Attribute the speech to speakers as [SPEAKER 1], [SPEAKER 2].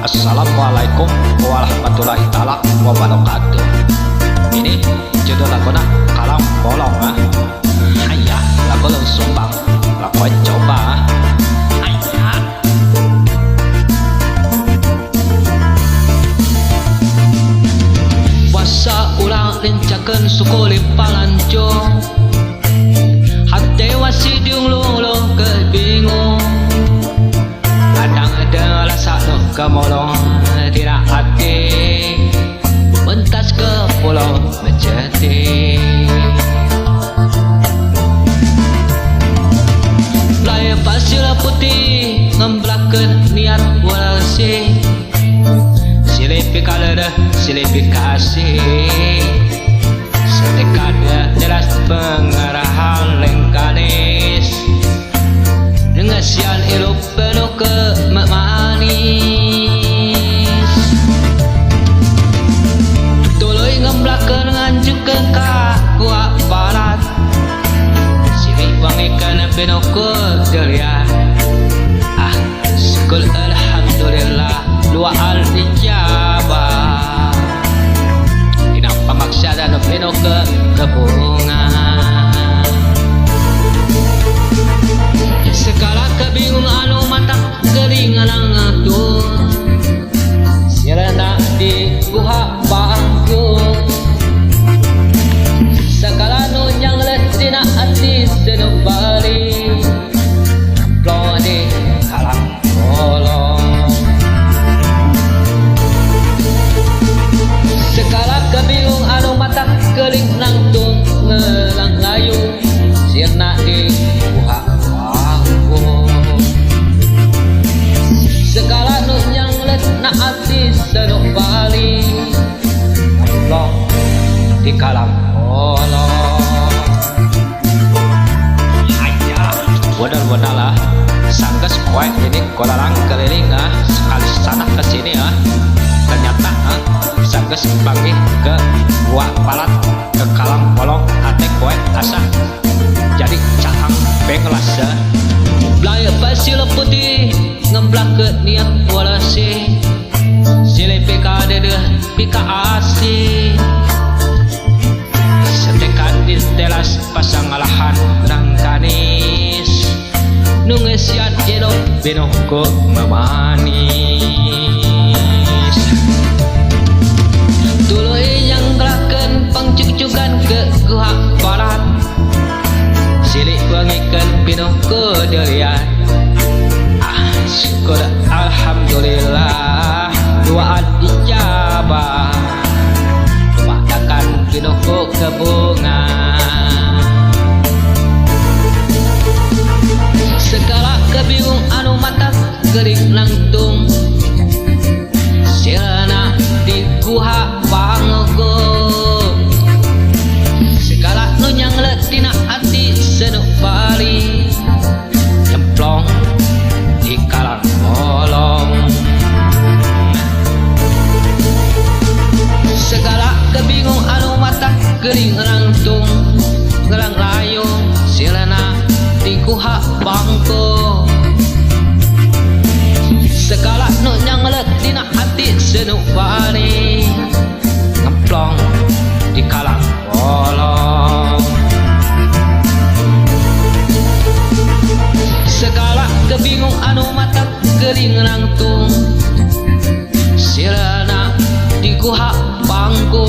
[SPEAKER 1] Assalamualaikum warahmatullahi taala wabarakatuh. Ini judul lagunya Kalam Bolong. Hayya, lagu lu sumbang, lagu coba. Hayya. Wasa ulang lincakeun suku lipalanco. Hati wasi diung luluh kebingung. Kadang ada rasa nu kemolong tidak hati mentas ke pulau Mejati. Playa pasir putih ngembrakeun niat walasi. Silipi kaleureut silipi kasih. Setekad jelas pengarahan lengkanis. Ngasian hirup penuh ke manis. Tuluy ngembrakeun nganjukeun ka gua barat. Silih wangikeun penuh ke deulian. Syukur alhamdulillah doa al-ijabah. Dina pamaksa dan penuh ke kebungan. Segala kebingung anu mata gering ngatur. Sirena di guha bangku. Segala nu nyanglet dina ati senup bali. Plong di kalang bolong. Segala kebingung anu mata gering nangtung ngelang layu. Sirna di guha segala nu nyanglet na ati senup bali. Plong di kalam bolong. Hayya, bener-bener lah sanggeus poe ini kolalang keliling sekali sana kesini ternyata sanggeus bagi ke gua palat ke kalam bolong ate poe asa jadi cahang benglas. Playa pasir putih ngembrakeun niat walasi. Silih pika dedeuh pika asih. Setekad di telas pasangalahan rangkanis. Nu ngesian hirup pinuh ku memanis. Tuluy nyangglakeun pangcukcukan ke guha barat. Silih wangikeun pinuh ku deulian. Syukur alhamdulillah doa dijabah. Padakan pinuh ku kebungan. Segala kebingung anu mata gering langtung. Sirna di guha banggo. Segala nu nyanglet dina ati senup bali. Cemplong di kalang bolong. Segala kebingung anu mata gering rangtung gelang layung. Sirna di guha bangko. Segala nu nyanglet dina ati senup bali. Ngemplong di kalang bolong. Segala kebingung anu mata gering rangtung. Sirna di guha bangko.